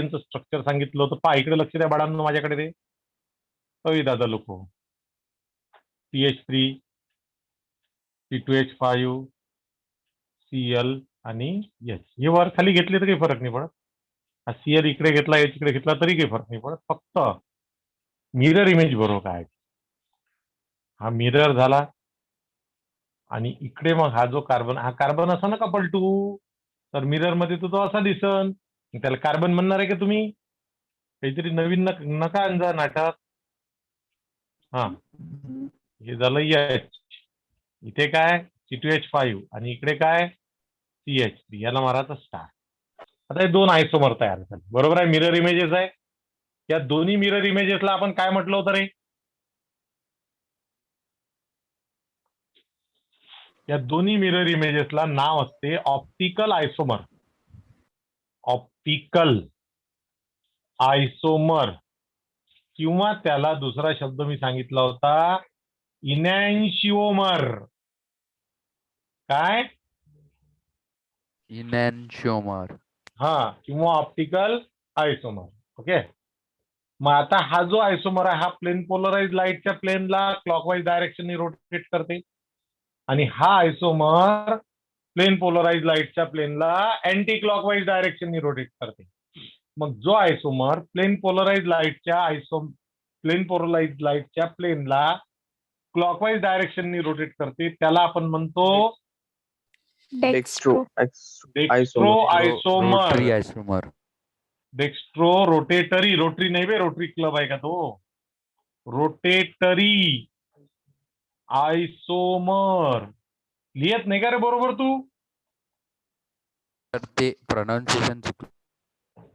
Structure सांगितलं होतं. पहा इकडे लक्ष द्या बाळांनो, माझ्याकडे ते दादा लोक CH3 C2H5 Cl आणि H हे वर खाली घेतले तर काही फरक नाही पडत. हा Cl इकडे घेतला H इकडे घेतला तरी काही फरक नाही पडत. फक्त मिरर इमेज बरोबर काय, हा मिरर झाला आणि इकडे मग हा जो कार्बन, हा कार्बन असा नका पलटू, तर मिरर मध्ये तो असा दिसन, त्याला कार्बन म्हणणार आहे का तुम्ही? काहीतरी नवीन नका अंजा नाटक. हा हे झालं H, इथे काय C2H5 आणि इकडे काय CH3, याला मारायचा स्टार. आता हे दोन आयसोमर तयार झाले, बरोबर आहे. मिरर इमेजेस आहे. या दोन्ही मिरर इमेजेसला आपण काय म्हटलं होतं रे? या दोन्ही मिरर इमेजेसला नाव असते ऑप्टिकल आयसोमर. ऑप्टिकल आयसोमर, किंवा त्याला दुसरा शब्द मी सांगितला होता इनॅन्शिओमर. काय? इनॅन्शिओमर. हा, किंवा ऑप्टिकल आयसोमर. ओके. मग आता हा जो आयसोमर आहे, हा प्लेन पोलराइज लाईटच्या प्लेनला क्लॉकवाईज डायरेक्शनने रोटेट करते, आणि हा आयसोमर प्लेन पोलराइज लाईटच्या प्लेनला अँटी क्लॉकवाईज डायरेक्शनने रोटेट करते. मग जो आयसोमर प्लेन पोलराइज लाईटच्या प्लेनला क्लॉकवाईज डायरेक्शनने रोटेट करते, त्याला आपण म्हणतो dextro isomer. Rotary isomer. Dextro rotatory, rotary नाही बे, रोटरी क्लब आहे का तो? Rotatory isomer. लिहित नाही का रे बरोबर तू? तर ते प्रोनाउन्सिएशन चुकलं.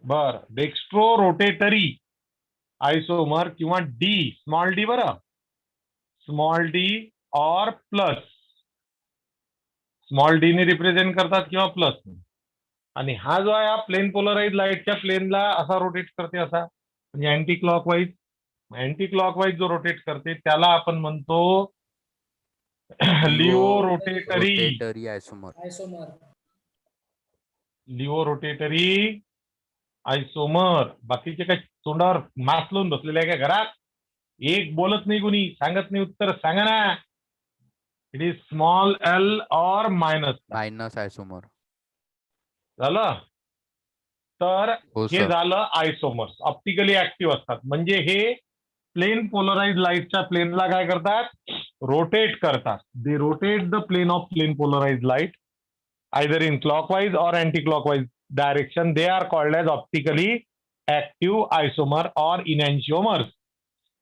बर, डेक्स्ट्रो रोटेटरी आयसोमर, किंवा डी, स्मॉल डी, बरं, स्मॉल डी और प्लस. स्मॉल डी ने रिप्रेझेंट करतात किंवा प्लस. आणि हा जो आहे, हा प्लेन पोलराइज लाईटच्या प्लेनला असा रोटेट करते, असा, म्हणजे अँटी क्लॉकवाईज. अँटी क्लॉकवाईज जो रोटेट करते त्याला आपण म्हणतो laevo rotatory isomer. Laevo rotatory isomer. बाकीचे काय तोंडावर मास्क लावून बसलेले आहे का घरात? एक बोलत नाही कुणी, सांगत नाही उत्तर, सांगा ना. It is small L or minus आयसोमर. झालं. तर हो हे सर. झालं आयसोमर्स, ऑप्टिकली ऍक्टिव्ह असतात. म्हणजे हे प्लेन पोलराइज लाईटच्या प्लेनला काय करतात? रोटेट करतात. They rotate the plane of plane polarise light either in clockwise or anti-clockwise direction. They are called as optically active isomer or enantiomers.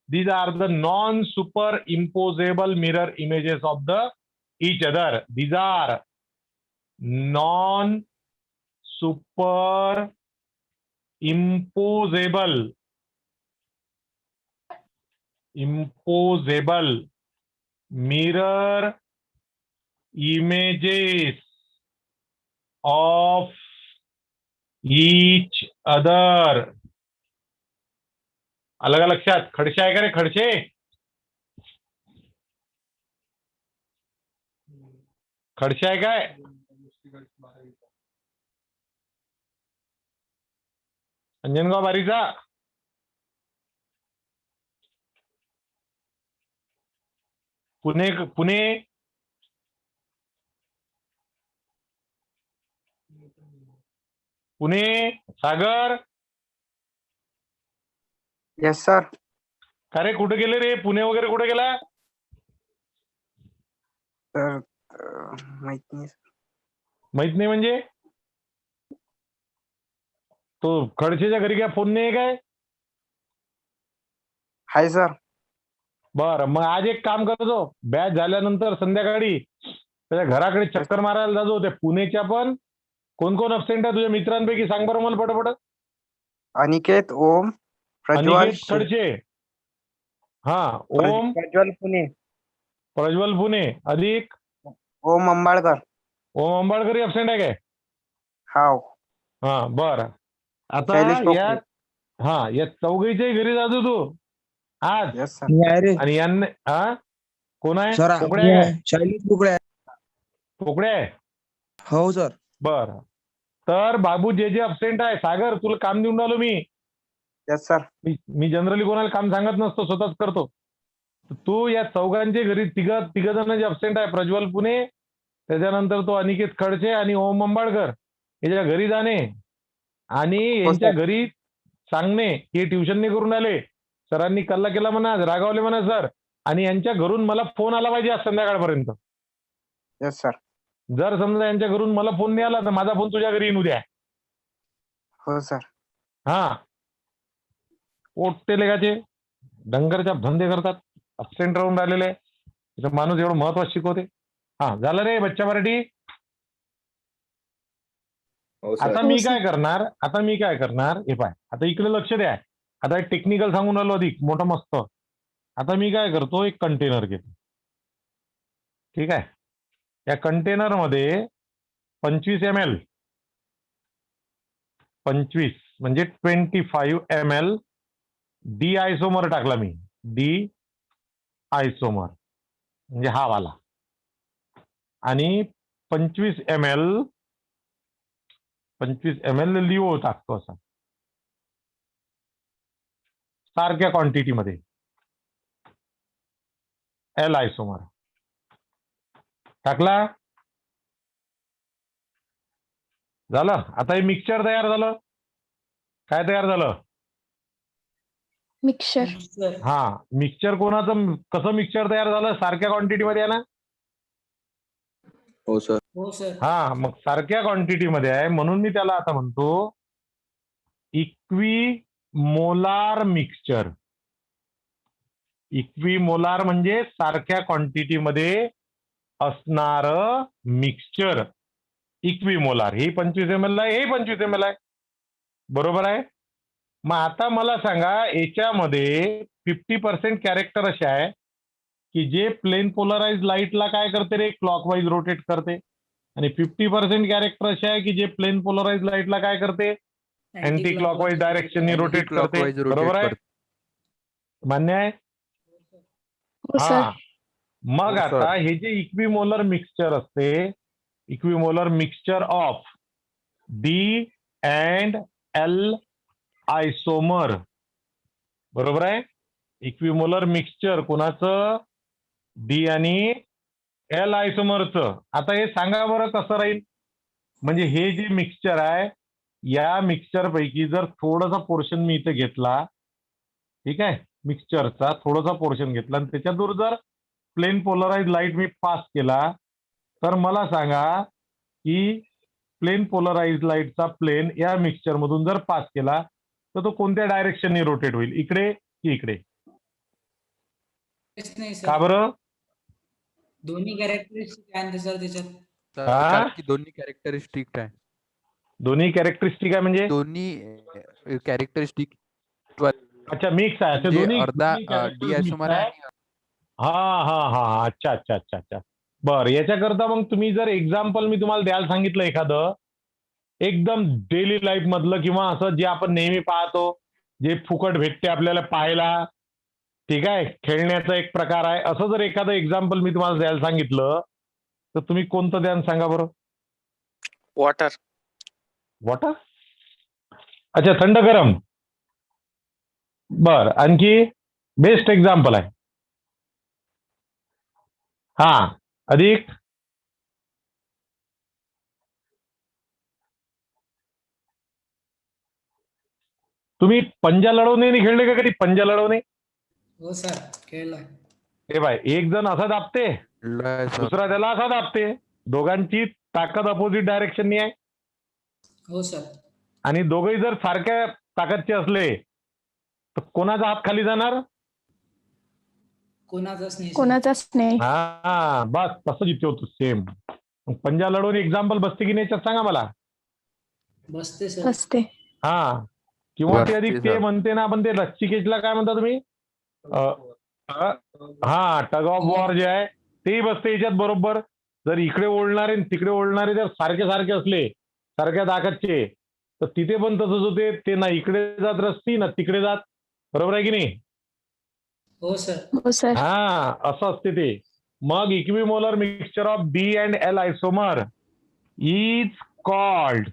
These are the non-superimposable mirror images of the each other. These are non-superimposable mirror images of each other. अलग लक्षात. खडसे आहे का रे? खडसे, खडसे आहे काय? अंजनगाव बारीचा Pune Sagar. Yes sir. का रे, कुठे गेले रे? पुणे वगैरे कुठे गेला? सर माहित नाही. माहित नाही म्हणजे? तो खडसेच्या घरी काय फोन नाही काय? Hi sir. बरं, मग आज एक काम करतो, बॅच झाल्यानंतर संध्याकाळी त्याच्या घराकडे चक्कर मारायला जातो. त्या पुणेच्या पण कोण कोण अब्सेंट आहे तुझ्या मित्रांपैकी? सांग बरं मला पटपट. अनिकेत, ओम, प्रज्वल, अनिकेत खडसे. हा, ओम, प्रज्वल पुणे, प्रज्वल पुणे, अधिक ओम अंबाळकर. ओम अंबाळकर अब्सेंट आहे काय? हाव. हा, बरं. आता शैलेश पोपटे. या चौघीच्याही घरी जातो तू आज. Yes sir. आणि यांना कोण आहे? सर पोकळे आहे काय? शैलेश पोकळे. पोकळे आहे. हो सर. बरं, तर बाबू जे अब्सेंट आहे, सागर तुला काम देऊन राहिलो मी. Yes sir. मी जनरली कोणाला काम सांगत नसतो, स्वतःच करतो. तू या चौघांचे घरी तिघ जण जे अब्सेंट आहे, प्रज्वल पुणे, त्याच्यानंतर तो अनिकेत खडसे आणि ओम अंबाळकर, याच्या घरी जाणे आणि यांच्या घरी सांगणे की ट्युशन नाही करून आले, सरांनी कल्ला केला म्हणा, रागावले म्हणा सर, आणि यांच्या घरून मला फोन आला पाहिजे आज संध्याकाळपर्यंत. Yes sir. जर समजा यांच्या घरून मला फोन नाही आला तर माझा फोन तुझ्या घरी येऊन द्या. हो सर. हा, पोट्टे लेगाचे डंगरच्या धंदे करतात, अब्सेंट राहून राहिलेले. माणूस एवढं महत्वाचं शिकवते. हा, झालं रे बच्चा मराठी. आता मी काय करणार, हे पाय, आता इकडे लक्ष द्या. आता एक टेक्निकल सांगून राहिलो अधिक मोठं मस्त. आता मी काय करतो, एक कंटेनर घेतो. ठीक आहे, या कंटेनर मध्ये 25 ml, 25 म्हणजे 25 ml डी आयसोमर टाकला मी. डी आयसोमर म्हणजे हा वाला. आणि 25 ml लिओ टाकतो असा, सारख्या क्वांटिटी मध्ये. एल आयसोमर टाकला. झालं. आता हे मिक्सचर तयार झालं. काय तयार झालं? मिक्सचर. हा, मिक्सचर कोणाचं, कसं मिक्सचर तयार झालं? सारख्या क्वांटिटी मध्ये आहे ना. हो सर. हो सर. हा, मग सारख्या क्वांटिटी मध्ये आहे म्हणून मी त्याला आता म्हणतो इक्विमोलार मिक्सचर. इक्विमोलार म्हणजे सारख्या क्वांटिटी मध्ये असणार मिक्सचर. इक्विमोलार. हे 25 ml आहे, हे 25 ml आहे, बरोबर आहे. मग आता मला सांगा, याच्यामध्ये 50% कॅरेक्टर असे आहे की जे प्लेन पोलराइज लाईटला काय करते रे, क्लॉकवाईज रोटेट करते. आणि 50% कॅरेक्टर असे आहे की जे प्लेन पोलराइज लाईटला काय करते, अँटी क्लॉकवाईज डायरेक्शनने रोटेट करते. बरोबर आहे, मान्य आहे. हा, मग आता हे जे इक्विमोलर मिक्सचर असते, equimolar mixture of D and L isomer, बरोबर आहे. इक्विमोलर मिक्सचर कोणाचं? डी आणि एल आयसोमरचं. आता हे सांगा बरं कसं राहील. म्हणजे हे जे मिक्सचर आहे, या मिक्सचर पैकी जर थोडासा पोर्शन मी इथे घेतला, ठीक आहे, मिक्सचरचा थोडासा पोर्शन घेतला आणि त्याच्यातून जर प्लेन पोलराइज लाईट मी पास केला, तर मला सांगा की प्लेन पोलराइज लाईटचा प्लेन या मिक्सचर मधून जर पास केला तर तो कोणत्या डायरेक्शनने रोटेट होईल, इकडे की इकडे? का बरं? दोन्ही कॅरेक्टरिस्टिक आहे सर त्याच्यात. कारण की दोन्ही कॅरेक्टरिस्टिक आहे. दोन्ही कॅरेक्टरिस्टिक आहे म्हणजे दोन्ही कॅरेक्टरिस्टिक. अच्छा, मिक्स आहे. अच्छा, दोन्ही अर्धा डी आयसोमर आहे. हा हा हा, अच्छा अच्छा अच्छा अच्छा, बरं. याच्याकरता मग तुम्ही जर एक्झाम्पल मी तुम्हाला द्यायला सांगितलं एखादं एकदम डेली लाईफ मधलं, किंवा असं जे आपण नेहमी पाहतो, जे फुकट भेटते आपल्याला पाहायला, ठीक आहे, खेळण्याचा एक प्रकार आहे, असं जर एखादं एक्झाम्पल मी तुम्हाला द्यायला सांगितलं तर तुम्ही कोणतं द्याल सांगा बरं? वॉटर. वॉटर. अच्छा, थंड गरम. बर, आणखी बेस्ट एक्झाम्पल आहे. हा, अधिक. तुम्ही पंजा लढवणे नाही खेळले का कधी? पंजा लढवणे. हो सर, खेळलाय. हे बाय, एक जण असा दाबते, दुसरा त्याला असा दाबते, दोघांची ताकद अपोजिट डायरेक्शननी आहे. हो सर. आणि दोघेही जर सारख्या ताकदचे असले तर कोणाचा हात खाली जाणार? कोणाचाच नाही. हा, बस तसंच इथे होतं सेम. पंजा लढवून एक्झाम्पल बसते की नाही सांगा मला? बसते सर. बसते. हा, किंवा ते अधिक ते म्हणते ना आपण, ते रस्सिकेजला काय म्हणता तुम्ही? हा, टग ऑफ वॉर जे आहे तेही बसते याच्यात बरोबर. जर इकडे ओढणारे तिकडे ओढणारे जर सारखे सारखे असले, सारख्या ताकदचे, तर तिथे पण तसंच होते. ते ना इकडे जात रस्सी ना तिकडे जात. बरोबर आहे की नाही? हो सर. हो सर. हा, असं असते ते. मग equimolar mixture of D and L isomer is called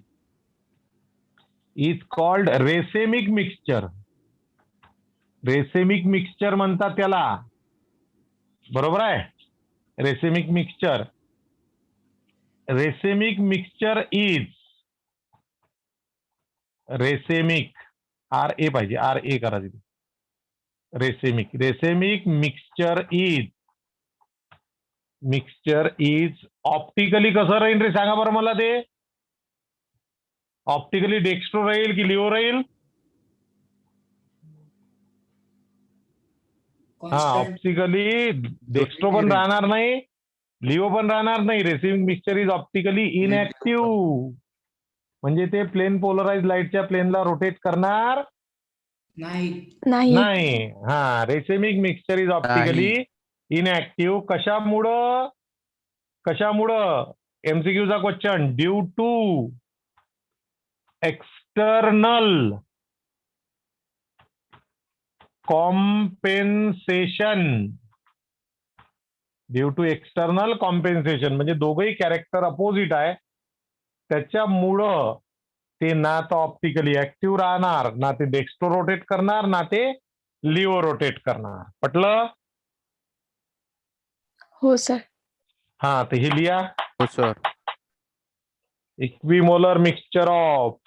is called racemic mixture. Racemic mixture म्हणतात त्याला. बरोबर आहे. Racemic mixture. Racemic mixture is racemic RA पाहिजे, RA करा तिथे. रेसेमिक मिक्सचर इज ऑप्टिकली कसं राहील रे सांगा बरं मला ते. ऑप्टिकली डेक्स्ट्रो राहील की लिओ राहील? हा, Constant. ऑप्टिकली डेक्स्ट्रो पण राहणार नाही, लिओ पण राहणार नाही. रेसिविंग मिक्सचर इज ऑप्टिकली इनएक्टिव्ह. म्हणजे ते प्लेन पोलराइज लाईटच्या प्लेनला रोटेट करणार नाही. नाही. हा, racemic mixture is optically inactive. कशामुळं? MCQचा question. Due to external compensation. Due to external compensation म्हणजे दोघंही कॅरेक्टर अपोजिट आहे, त्याच्यामुळं ते ना तर ऑप्टिकली ऍक्टिव्ह राहणार, ना ते डेक्स्ट्रो रोटेट करणार, ना ते लिओ रोटेट करणार. पटलं? हो सर. हा, तर हे लिहा. हो सर. इक्विमोलर मिक्सचर ऑफ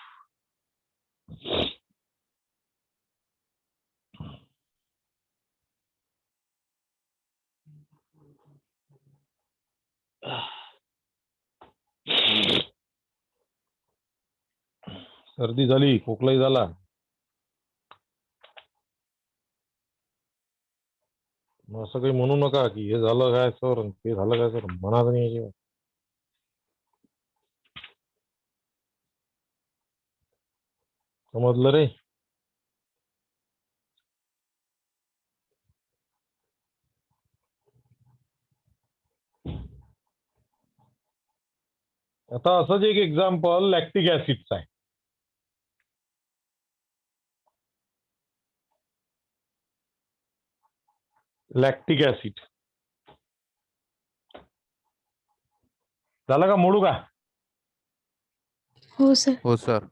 सर्दी झाली, खोकलाही झाला. असं काही म्हणू नका की हे झालं काय सर, ते झालं काय सर, मनात नाही यायची. समजलं रे? आता असंच एक एक्झाम्पल लॅक्टिक ऍसिडचं आहे. लॅक्टिक ऍसिड झालं का, मोडू का? हो सर. हो सर.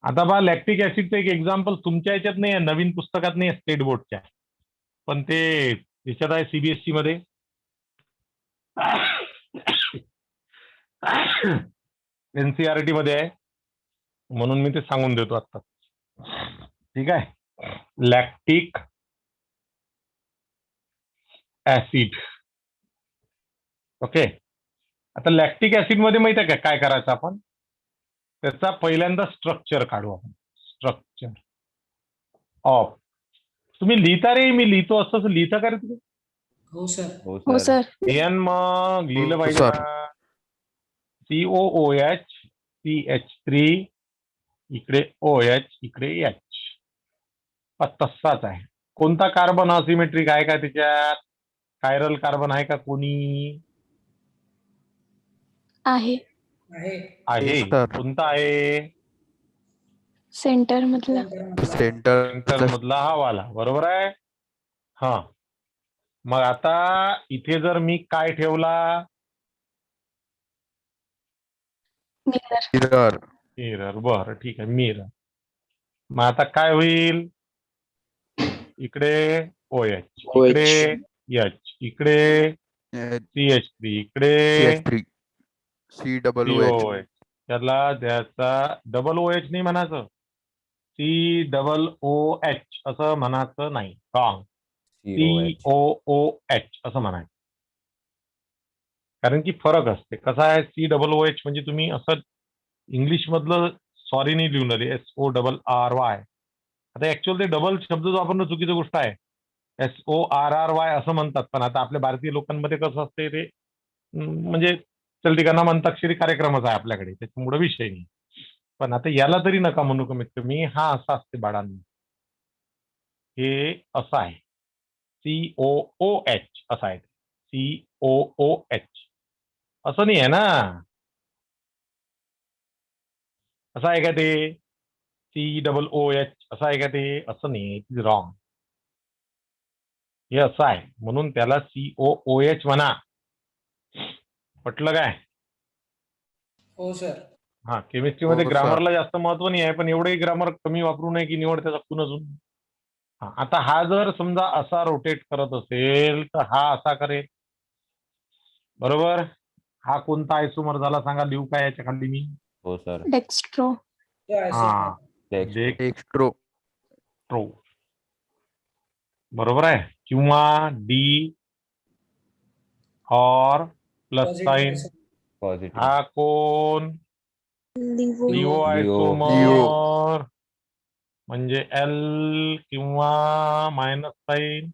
आता बा लॅक्टिक ऍसिडचं एक एक्झाम्पल तुमच्या याच्यात नाही आहे, नवीन पुस्तकात नाही आहे स्टेट बोर्डच्या, पण ते याच्यात आहे CBSE मध्ये. NCERT मध्ये आहे, म्हणून मी ते सांगून देतो आता. ठीक आहे. Lactic acid. ओके. आता लॅक्टिक ऍसिड मध्ये माहिती आहे का काय करायचं आपण? त्याचा पहिल्यांदा स्ट्रक्चर काढू आपण. Structure of. तुम्ही लिहिता रे, मी लिहितो असं लिहिता का रे तुम्ही? हो सर. हो सर. एन मग लिहिलं हो, पाहिजे सर. ना. COOH CH3 इकडे OH इकडे H. तसाच आहे. कोणता कार्बन असिमेट्रिक आहे का त्याच्यात? कायरल कार्बन आहे का कोणी? आहे. आहे. सर. कोणता आहे? सेंटर मधला. सेंटर मधला हा वाला. बरोबर आहे. हा, मग आता इथे जर मी काय ठेवला? मिरर. मिरर. बरं, ठीक आहे, मिरर. मग आता काय होईल? इकडे OH, इकडे H, इकडे CH3, इकडे CH3 COOH. त्याला द्यायचा डबल OH नाही म्हणायचं, COOH असं म्हणायचं नाही. रॉंग. COOH असं म्हणायचं. कारण की फरक असते. कसा आहे, COOH म्हणजे तुम्ही असं इंग्लिश मधलं सॉरी नाही लिहून आले, SORRY. आता ऍक्च्युअल ते डबल शब्द जो आपण चुकीची गोष्ट आहे. SORRY असं म्हणतात, पण आता आपल्या भारतीय लोकांमध्ये कसं असते ते म्हणजे चलतिकांना म्हणताक्षरी कार्यक्रमच आहे आपल्याकडे, त्याच्यामुळे विषय नाही. पण आता याला तरी नका म्हणू कमीत कमी. हा असा असते बाळांनी, हे असं आहे. COOH असं आहे. COOH असं नाही आहे ना. असं आहे का ते? COOH असं आहे का ते? असं नाही. रॉंग. हे असं आहे, म्हणून त्याला COOH म्हणा. पटलं काय? हो सर. हा केमिस्ट्रीमध्ये हो, ग्रामरला जास्त महत्व नाही आहे, पण एवढंही ग्रामर कमी वापरू नये की निवड त्याचा खून अजून. हा, आता हा जर समजा असा रोटेट करत असेल तर हा असा करेल, बरोबर. हा कोणता आयसोमर झाला सांगा, लिहू काय याच्या खाली मी? हो सर. डेक्स्ट्रो. हा, डेक्स्ट्रो. डेक्स्ट्रो. डेक्स्ट्रो, बरोबर आहे. किंवा डी और प्लस साइन, पॉझिटिव्ह. हा कोण? Leo Leo. आयसोमर, म्हणजे एल किंवा मायनस साइन,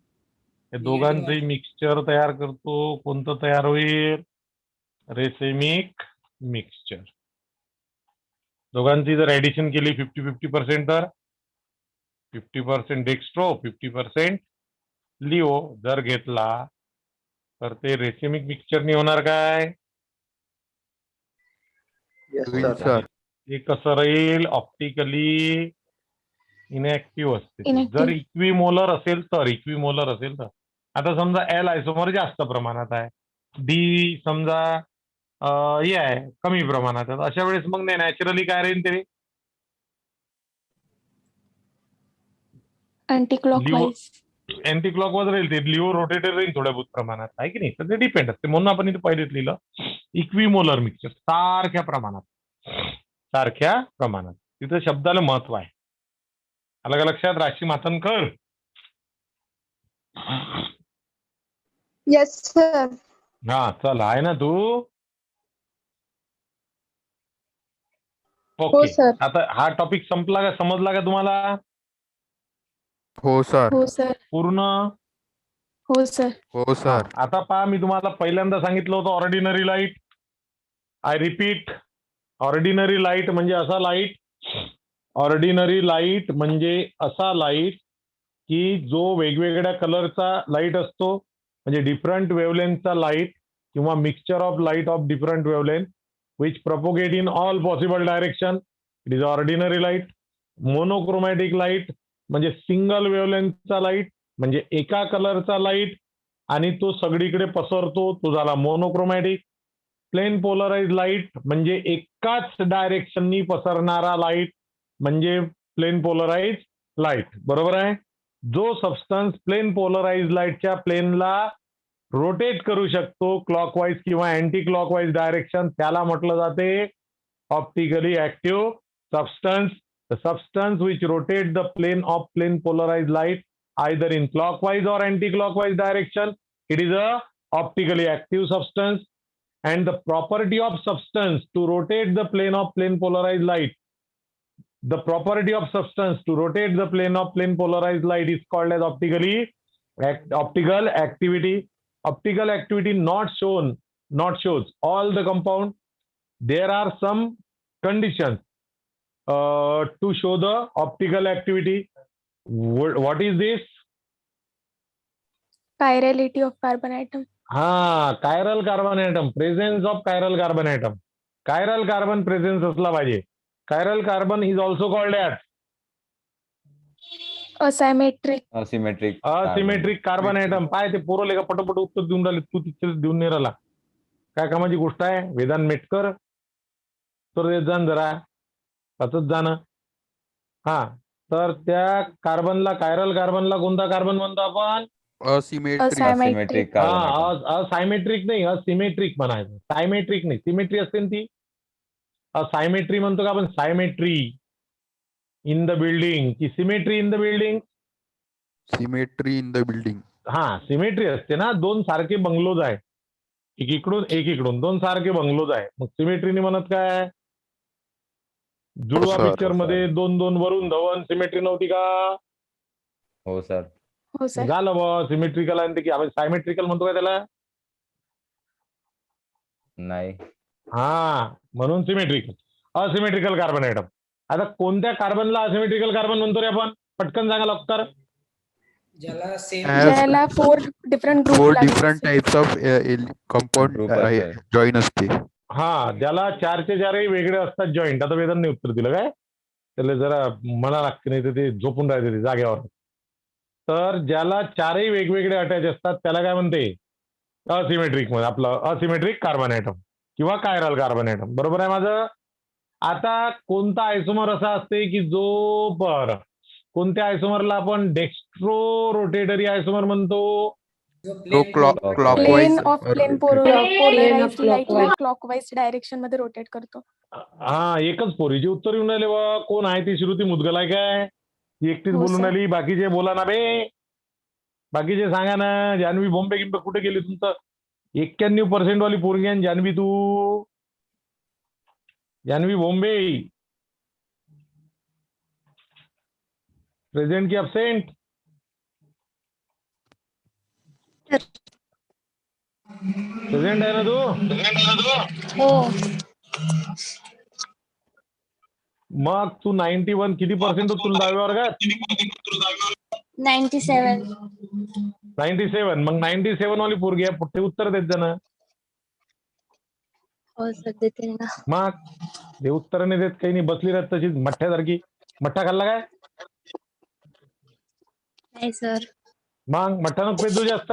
हे दोघांचे मिक्सचर तयार करतो. कोणतं तयार होईल? Racemic mixture. दोघांची जर ऍडिशन केली 50-50% तर 50% डेक्स्ट्रो, 50% लिओ जर घेतला तर ते रेसेमिक मिक्सचरनी होणार काय? Yes, होईल sir. सर. हे कसं राहील? ऑप्टिकली इनएक्टिव्ह असते ते. Inactive. जर इक्विमोलर असेल तर आता समजा एल आयसोमर जास्त प्रमाणात आहे, डी समजा हे आहे कमी प्रमाणात आहे, अशा वेळेस मग नाही नॅचरली काय राहील ते? Anti clockwise. अँटी क्लॉकवाईज राहील ते. लिओ रोटेटेड राहील थोड्या बहुत प्रमाणात, आहे की नाही? तर ते डिपेंड असते. म्हणून आपण इथे पहिलेच लिहिलं इक्विमोलर मिक्सचर, सारख्या प्रमाणात. तिथं शब्दाला महत्व आहे. आलं का लक्षात? राशी मातनकर. Yes, sir. हा चल, आहे ना तू? हो ओके. सर. आता हा टॉपिक संपला का? समजला का तुम्हाला हो सर. हो सर. पूर्ण? हो सर. हो हा, सर. आता पहा, मी तुम्हाला पहिल्यांदा सांगितलं होतं ordinary light. I repeat, ordinary light म्हणजे असा लाईट, की जो वेगवेगळ्या कलरचा लाईट असतो, म्हणजे डिफरंट वेवलेंथचा लाईट किंवा mixture of light of different wavelength which propagate in all possible direction, it is ordinary light. Monochromatic light म्हणजे सिंगल वेवलेंथचा लाईट, म्हणजे एका कलरचा लाईट आणि तो सगळीकडे पसरतो, तो झाला मोनोक्रोमॅटिक. प्लेन पोलराइज लाईट म्हणजे एकाच डायरेक्शननी पसरणारा लाईट म्हणजे प्लेन पोलराइज लाईट, बरोबर आहे. जो सबस्टन्स प्लेन पोलराइज लाईटच्या प्लेनला रोटेट करू शकतो क्लॉकवाईज किंवा अँटी क्लॉकवाईज डायरेक्शन, त्याला म्हटलं जाते optically active substance. The substance which rotate the plane of plane polarise light either in clockwise or anti-clockwise direction, it is a optically active substance. And the property of substance to rotate the plane of plane polarized light, the property of substance to rotate the plane of plane polarized light is called as optical activity. Optical activity not shows all the compound. There are some conditions to show the optical activity. What is this? Chirality of carbon atom. हा, chiral carbon atom, presence of chiral carbon atom. Chiral carbon presence असला पाहिजे. Chiral carbon is also called as asymmetric carbon atom. पाय ते पोरले का पटपट उत्तर देऊन राहिले, तू तिथे देऊन नाही राहिला. काय कामाची गोष्ट आहे? वेदांत मेटकर तर देत जाण जरा, वाचत जाणं. हा, तर त्या कार्बनला, कायरल कार्बनला कोणता कार्बन म्हणतो आपण? असिमेट्रिक. सायमेट्रिक नाही, असिमेट्रिक म्हणायचं. सायमेट्रिक नाही, सिमेट्री असते ना ती. सायमेट्री म्हणतो का आपण? सायमेट्री इन द बिल्डिंग की symmetry in the building? Symmetry in the building. हा, सिमेट्री असते ना. दोन सारखे बंगलोज आहे, एक इकडून दोन सारखे बंगलोज आहे, मग सिमेट्रीने म्हणत काय? जुळवा सर. पिक्चर मध्ये दोन वरून धवन सिमेट्री नव्हती का? हो सर. हो सर. झालं बा सिमेट्रिकल. आणि की आपण सायमेट्रिकल म्हणतो का त्याला? नाही. हा, म्हणून सिमेट्रिकल. Asymmetrical carbon item. आता कोणत्या कार्बनला असिमेट्रिकल कार्बन म्हणतो रे आपण? पटकन सांगा लवकर. ज्याला सेम ज्याला four different four group different types of compound Group असतात. जॉईन असते. हा, ज्याला चारचे चारही वेगळे असतात जॉईंट. आता वेदांनी उत्तर दिलं काय? त्याला जरा म्हणा लागते, नाही तर ते झोपून राहते ते जागेवर. तर ज्याला चारही वेगवेगळे अटॅच असतात त्याला काय म्हणते? असिमेट्रिक मध्ये आपलं असिमेट्रिक कार्बन ॲटम किंवा कायरल कार्बन ॲटम, बरोबर आहे माझं? आता कोणता आयसोमर असा असते की जो कोणत्या आयसोमरला आपण डेक्स्ट्रो रोटेटरी आयसोमर म्हणतो? जो तो plane clockwise plane of or plane rotate. Polarise लाईटला क्लॉकवाईज डायरेक्शन मध्ये रोटेट करतो. हा एकच पोरीची उत्तर येऊन राहिले बा. कोण आहे ती श्रुती मुदगल आहे काय? ती एकटीच हो, बोलून सर. आली, बाकीचे बोला ना बे. बाकीचे सांगा ना. जान्हवी बॉम्बे गिम्बे कुठे गेली तुमचं? 91% वाली पोरगी आहे जान्हवी तू. जान्हवी बॉम्बे प्रेझेंट की अबसेंट? प्रेझेंट आहे ना तू? हो. मग तू 91 किती पर्सेंट तुला 10व्या वर्गात? 97. 97. मग 97 वाली पोरगी आहे, पुढे उत्तर देत जा ना. हो सर, देते ना. मग ते उत्तर नाही देत, काही नाही, बसली राहत तशीच मठ्ठ्यासारखी. मठ्ठा खाल्ला काय? नाही सर. मग मठ्ठा नको पेत जाऊ जास्त,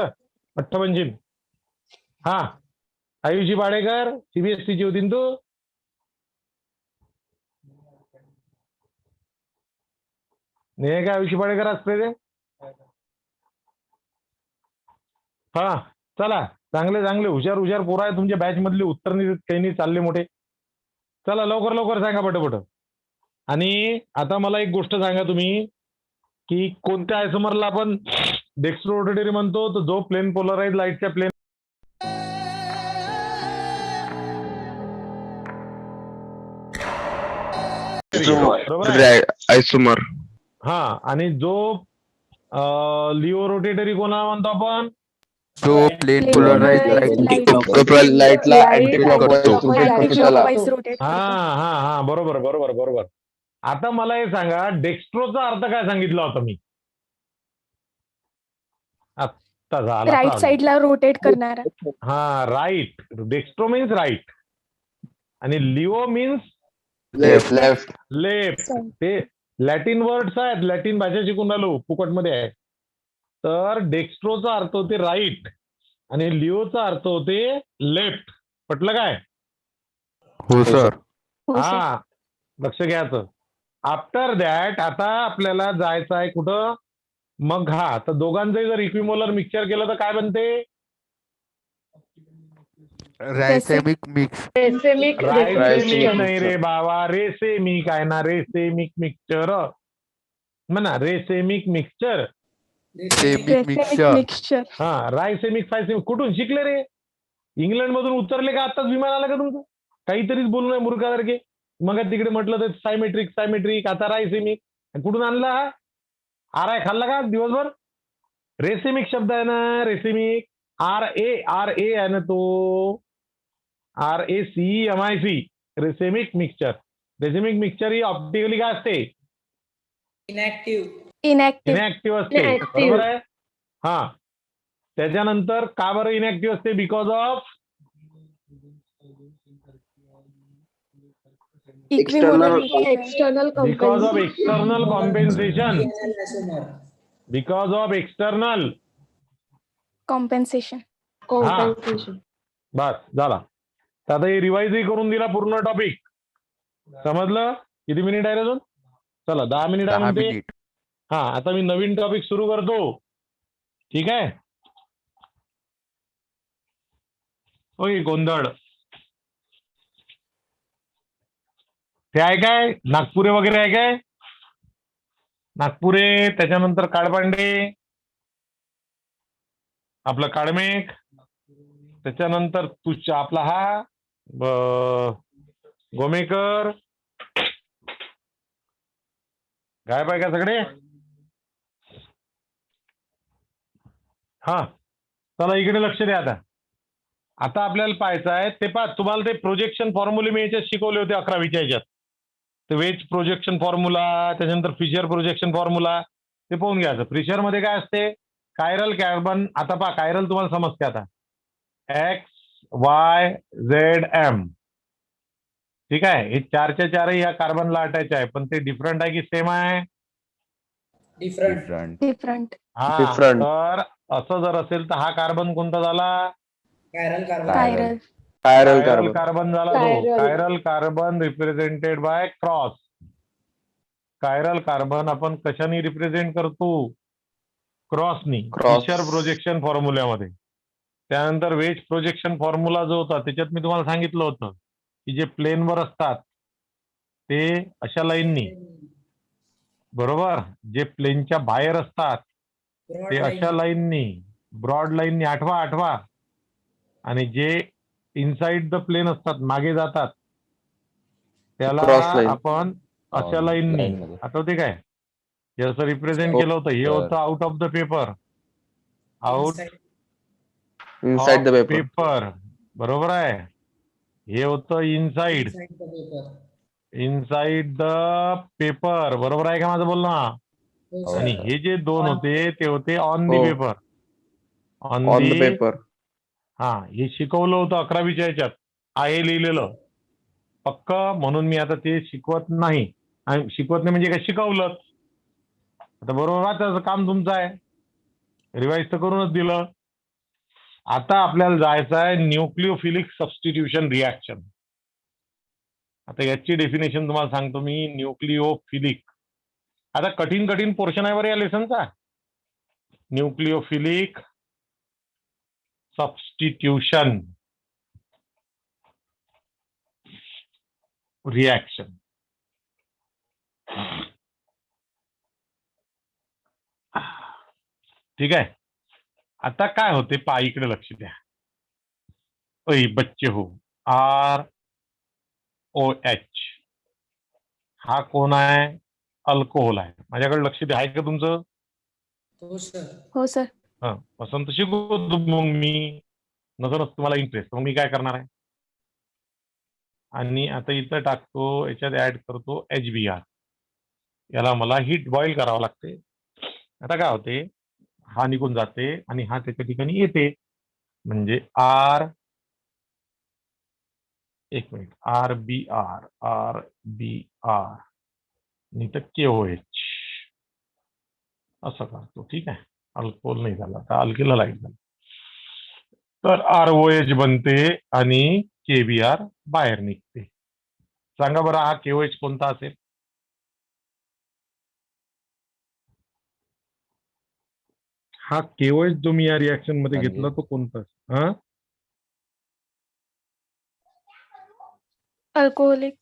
मठ्ठा बनशील. हा, आयुषी पाडेकर CBSE ची होती ना तू? नाही का आयुषी पाडेकर आज प्रेझेंट? हा चला, चांगले चांगले हुशार हुशार पोरं आहे तुमच्या बॅच मधले. उत्तर नाही देत, काही नाही, चालले मोठे. चला लवकर लवकर सांगा पटपट. आणि आता मला एक गोष्ट सांगा तुम्ही, की कोणत्या आयसोमरला आपण डेक्स्ट्रो रोटेटरी म्हणतो? तर जो प्लेन पोलराइज लाईटच्या प्लेन बरोबर आहे? आयसोमर. हा, आणि जो लिओ रोटेटरी कोणाला म्हणतो आपण? जो plane Plane polarized polarized light light. लाईटला Light अँटीक्लॉकवाईज anti-clockwise rotate हा करतो. हा हा, बरोबर बरोबर बरोबर. आता मला हे सांगा, डेक्स्ट्रोचा अर्थ काय सांगितला होता मी? आत्ता झाला. राईट साइडला रोटेट करणारा. हा, राईट. डेक्स्ट्रो मीन्स राईट आणि लिओ मीन्स लेफ्ट. लेफ्ट. ते लॅटिन वर्ड्स आहेत, लॅटिन भाषा शिकून राहिलो, फुकटमध्ये आहे. तर डेक्स्ट्रोचा अर्थ होते राईट आणि लिओचा अर्थ होते लेफ्ट. पटलं काय? हो सर. हो सर. हा, लक्ष घ्यायचं. आफ्टर दॅट आता आपल्याला जायचं आहे कुठं? मग हा, तर दोघांचंही जर इक्विमोलर मिक्सचर केलं तर काय बनते? रायसेमिक मिक्स. Racemic रायसेमिक नाही रे बाबा, रेसेमिक आहे ना. रेसेमिक मिक्सचर म्हणा, रेसेमिक मिक्सचर. सेमिक Racemic मिक्सचर. mixture. हा, रायसेमिक फायसेमिक कुठून शिकले रे? इंग्लंड मधून उतरले का? आताच विमान आलं का तुमचं? काहीतरीच बोलू नये मूर्खासारखे. मग तिकडे म्हटलं तर सायमेट्रिक, आता रायसेमिक. कुठून आणला हा? आर खाल्ला का दिवसभर? रेसेमिक शब्द आहे ना, रेसेमिक. RA आहे ना तो. RACEMIC, racemic mixture. Racemic mixture ही ऑप्टिकली काय असते? inactive. Inactive. इनॅक्टिव्ह असते. Inactive. बरोबर आहे? हा, त्याच्यानंतर का बरं इनॅक्टिव्ह असते? Because of Equimolar mixture. external because of external compensation. Isomer. Because of external. Compensation. compensation. बस झाला. तर आता हे रिवाइजही करून दिला पूर्ण टॉपिक. समजलं? किती मिनिट आहे अजून? चला 10 मिनिट 10 म्हणते. मिनिट. हा, आता मी नवीन टॉपिक सुरू करतो. ठीक आहे? ओके, गोंधळ ते आहे काय? नागपुरे वगैरे आहे काय? नागपुरे, त्याच्यानंतर काळपांडे, आपलं काळमेघ, त्याच्यानंतर तुझ्या आपला हा गोमेकर. गायब आहे का सगळे? हा, चला इकडे लक्ष द्या. आता आपल्याला पाहायचं आहे ते पहा. तुम्हाला ते प्रोजेक्शन फॉर्म्युले मी याच्यात शिकवले होते 11वीच्या याच्यात. ते वेज प्रोजेक्शन फॉर्म्युला, त्याच्यानंतर फिशर प्रोजेक्शन फॉर्म्युला, ते पाहून घ्यायचं. फिशर मध्ये काय असते? Chiral carbon. आता पहा, कायरल तुम्हाला समजते आता. XYZM. ठीक आहे? हे 4च्या 4ही ह्या कार्बनला अटॅच आहे, पण ते डिफरंट आहे की सेम आहे? Different. Different. हा, Different. तर असं जर असेल तर हा कार्बन कोणता झाला? Chiral carbon. Chiral. Chiral chiral carbon. Carbon झाला तो. Chiral. Chiral carbon represented by cross. Chiral carbon आपण कशाने रिप्रेझेंट करतो? क्रॉसनी. Cross. Fissure projection फॉर्म्युल्यामध्ये. त्यानंतर वेज प्रोजेक्शन फॉर्म्युला जो होता त्याच्यात मी तुम्हाला सांगितलं होतं की जे प्लेनवर असतात ते अशा लाईननी, बरोबर, जे प्लेनच्या बाहेर असतात ते अशा लाईननी, ब्रॉड लाईननी, आठवा, आणि जे इनसाइड द प्लेन असतात, मागे जातात, त्याला Cross line. आपण अशा लाईननी, line मध्ये. आठवते काय, हे असं रिप्रेझेंट हो, केलं होतं. हे sir. होतं out of the paper. Out Inside the paper. Paper, बरोबर आहे. हे होतं इनसाइड द पेपर, बरोबर आहे का माझं बोलणं? हो, आणि sir. हे जे दोन होते ते होते ऑन दी हो. Paper. On On the the, paper. हा, हे शिकवलं होतं 11वीच्या ह्याच्यात, आहे लिहिलेलं पक्क. म्हणून मी आता ते शिकवत नाही. आणि शिकवत नाही म्हणजे काय, शिकवलंच. आता बरोबर वाचायचं काम तुमचं आहे, रिवाइज तर करूनच दिलं. आता आपल्याला जायचं आहे न्यूक्लिओफिलिक सबस्टिट्यूशन रिॲक्शन. आता याची डेफिनेशन तुम्हाला सांगतो मी. न्यूक्लिओफिलिक, आता कठीण पोर्शन आहे बरं या लेसनचा. Nucleophilic substitution reaction. ठीक आहे. आता काय होते पहा, इकडे लक्ष द्या. बच्चे हो, ROH हा कोण आहे? अल्कोहोल आहे. माझ्याकडे लक्ष द्या. आहे का तुमचं? हो सर. हा, पसंत शिकवतो मग मी. नसं तुम्हाला इंटरेस्ट, मग मी काय करणार आहे? आणि आता इथं टाकतो, याच्यात ऍड करतो HBr. याला मला हीट बॉईल करावं लागते. आता काय होते, हा निघून जाते आणि हा त्याच्या ठिकाणी येते. म्हणजे एक मिनिट, RBr नाही तर KOH असं करतो. ठीक आहे. अल्कोहोल नाही झाला, आता अल्किल लाईट झालं. तर ROH बनते आणि KBr बाहेर निघते. सांगा बरं, हा KOH कोणता असेल? हा KOH जो मी या रिॲक्शन मध्ये म्हणजे? घेतला तो कोणता? हा, alcoholic.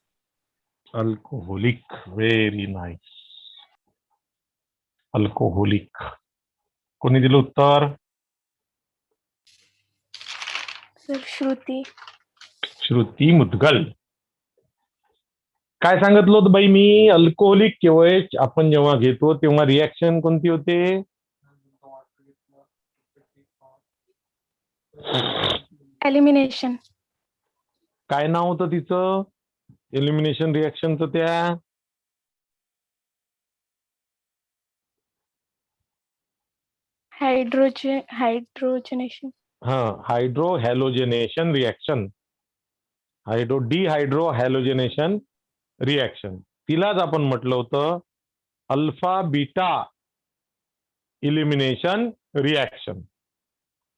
Alcoholic. Very nice. Alcoholic. कोणी दिलं उत्तर? सर श्रुती मुदगल. काय सांगितलं होतं बाई मी? अल्कोहोलिक KOH आपण जेव्हा घेतो तेव्हा रिॲक्शन कोणती होते? एलिमिनेशन. काय नाव होतं तिचं एलिमिनेशन रिॲक्शनचं? त्या हायड्रोजनेशन. हा, हायड्रो हॅलोजेनेशन रिॲक्शन. डिहायड्रो हॅलोजेनेशन रिॲक्शन. तिलाच आपण म्हटलं होतं अल्फा बीटा इलिमिनेशन रिॲक्शन.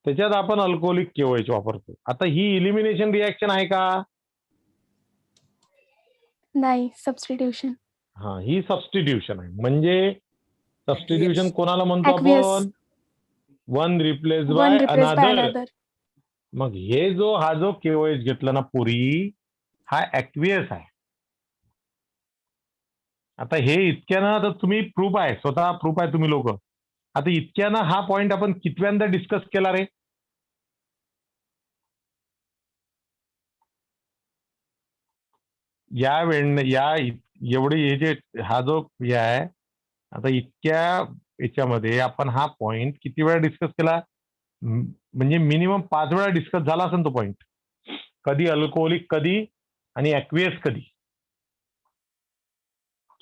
त्याच्यात आपण अल्कोहोलिक KOH वापरतो. आता ही इलिमिनेशन रिॲक्शन आहे का? नाही, सबस्टिट्यूशन. हा, ही सबस्टिट्यूशन आहे. म्हणजे सबस्टिट्यूशन कोणाला म्हणतो Aqueous. आपण? One replace one by replace by another. Another. मग हा जो KOH घेतला ना पुरी, हा ॲक्वियस आहे. आता हे इतक्यानं, आता तुम्ही प्रूफ आहे, स्वतः प्रूफ आहे तुम्ही लोक. आता इतक्यानं हा पॉइंट आपण कितव्यांदा डिस्कस केला रे? या एवढे हे जे हा जो हे आहे, आता इतक्या याच्यामध्ये आपण हा पॉइंट किती वेळा डिस्कस केला? म्हणजे मिनिमम 5 वेळा डिस्कस झाला असेल तो पॉइंट. कधी अल्कोहोलिक, कधी आणि ॲक्वियस कधी,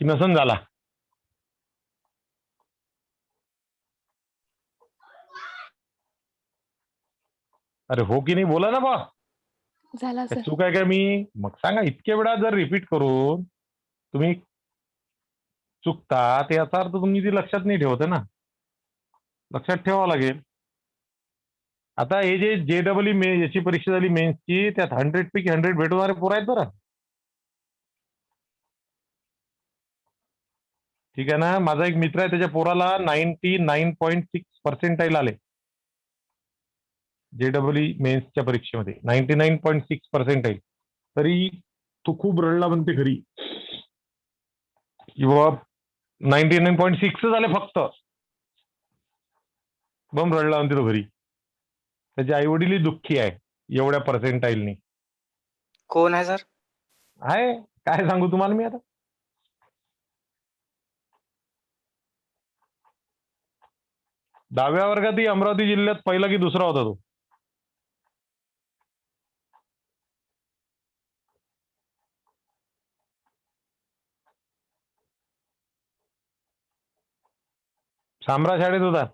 की नसन झाला? अरे हो की नाही, बोला ना बा. झाला सर. चूक आहे का मी? मग सांगा. इतक्या वेळा जर रिपीट करून तुम्ही चुकता, तर याचा अर्थ तुम्ही ती लक्षात नाही ठेवत आहे ना. लक्षात ठेवावं लागेल. आता हे जे JEE याची परीक्षा झाली मेन्सची, त्यात 100 पैकी 100 भेटवणारे पोरं आहेत बरं. ठीक आहे ना. माझा एक मित्र आहे, त्याच्या पोराला 99.6 पर्सेंटाईल आले JEE मेन्सच्या परीक्षेमध्ये. 99.6 पर्सेंटाईल. तरी तो खूप रडला म्हणते घरी. किंवा 99.6 झाले फक्त. बम रडला म्हणते तो घरी. त्याचे आई वडीलही दुःखी आहे एवढ्या पर्सेंटाईलनी. कोण आहे सर? आहे काय सांगू तुम्हाला मी आता. 10व्या वर्गातही अमरावती जिल्ह्यात पहिला की दुसरा होता तो. शामरा शाळेत होता.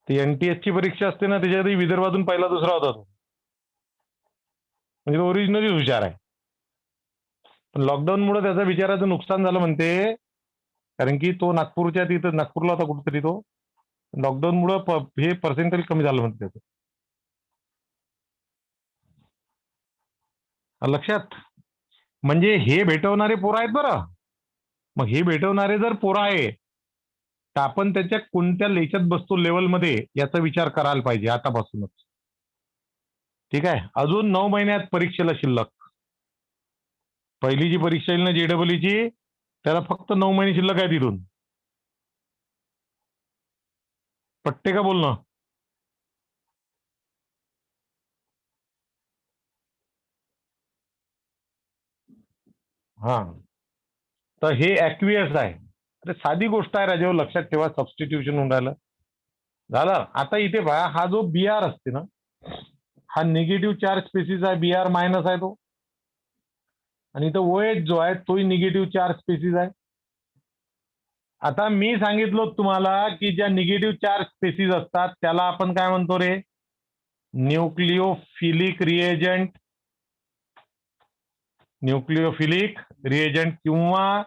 ती NTS ची परीक्षा असते ना, त्याच्यातही विदर्भातून पहिला दुसरा होता तो. म्हणजे तो ओरिजिनली हुशार आहे. पण लॉकडाऊनमुळे त्याच्या विचाराचं नुकसान झालं म्हणते. कारण की तो नागपूरच्या तिथं नागपूरला होता कुठेतरी तो. लॉकडाऊनमुळे हे पर्सेंटेज कमी झालं म्हणते त्याचं. लक्षात. म्हणजे हे भेटवणारे पोरं आहेत बरं. मग हे भेटवणारे जर पोरं आहे तर आपण त्याच्या कोणत्या लेच्यात बसतो लेवलमध्ये याचा विचार करायला पाहिजे आतापासूनच. ठीक आहे. अजून 9 महिन्यात परीक्षेला शिल्लक. पहिली जी परीक्षा येईल ना JEE ची, त्याला फक्त 9 महिने शिल्लक आहे तिथून. पट्टे का बोलणं. हा. तर हे ॲक्वियस आहे. अरे साधी गोष्ट आहे राजेव, लक्षात ठेवा. सबस्टिट्यूशन होऊन राहिलं. झालं. आता इथे पहा, हा जो BR असते ना, हा निगेटिव्ह चार्ज स्पेसिस आहे. BR मायनस आहे तो. आणि इथं OH जो आहे तोही निगेटिव्ह चार्ज स्पेसिस आहे. आता मी सांगितलं तुम्हाला की ज्या निगेटिव्ह चार्ज स्पेसिस असतात त्याला आपण काय म्हणतो रे? Nucleophilic reagent. न्यूक्लिओफिलिक रिएजंट किंवा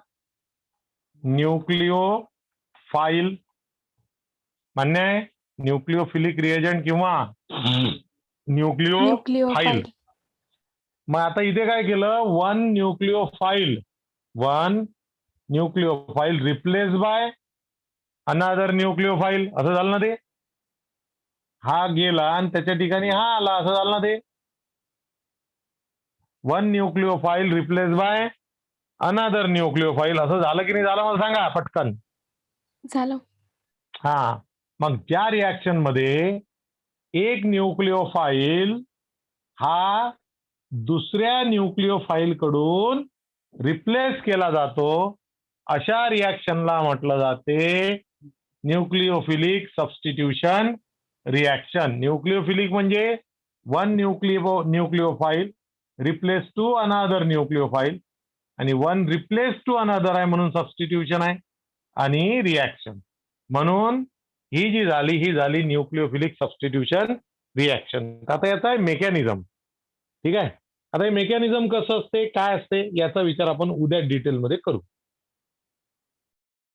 न्यूक्लिओफाईल. मान्य आहे? न्यूक्लिओफिलिक रिएजंट किंवा न्यूक्लिओफाईल. न्यूक्लिओफाईल. मग आता इथे काय केलं? One nucleophile replace by another nucleophile. असं झालं ना ते. हा गेला आणि त्याच्या ठिकाणी हा आला. असं झालं ना ते. One nucleophile replace by another nucleophile. असं झालं की नाही झालं मला सांगा पटकन. झालं. हा. मग ज्या रिॲक्शन मध्ये एक न्यूक्लिओफाईल हा दुसऱ्या न्यूक्लिओफाईल कडून रिप्लेस केला जातो, अशा रिॲक्शनला म्हटलं जाते न्यूक्लिओफिलिक सबस्टिट्यूशन रिॲक्शन. न्यूक्लिओफिलिक म्हणजे one nucleophile replace to another nucleophile, आणि वन रिप्लेस टू अनदर आहे म्हणून सबस्टिट्यूशन आहे आणि रिॲक्शन. म्हणून ही जी झाली ही झाली न्यूक्लिओफिलिक सबस्टिट्यूशन रिॲक्शन. आता याचा आहे मेकॅनिझम. ठीक आहे. आता हे मेकॅनिझम कसं असते, काय असते, याचा विचार आपण उद्या डिटेलमध्ये करू.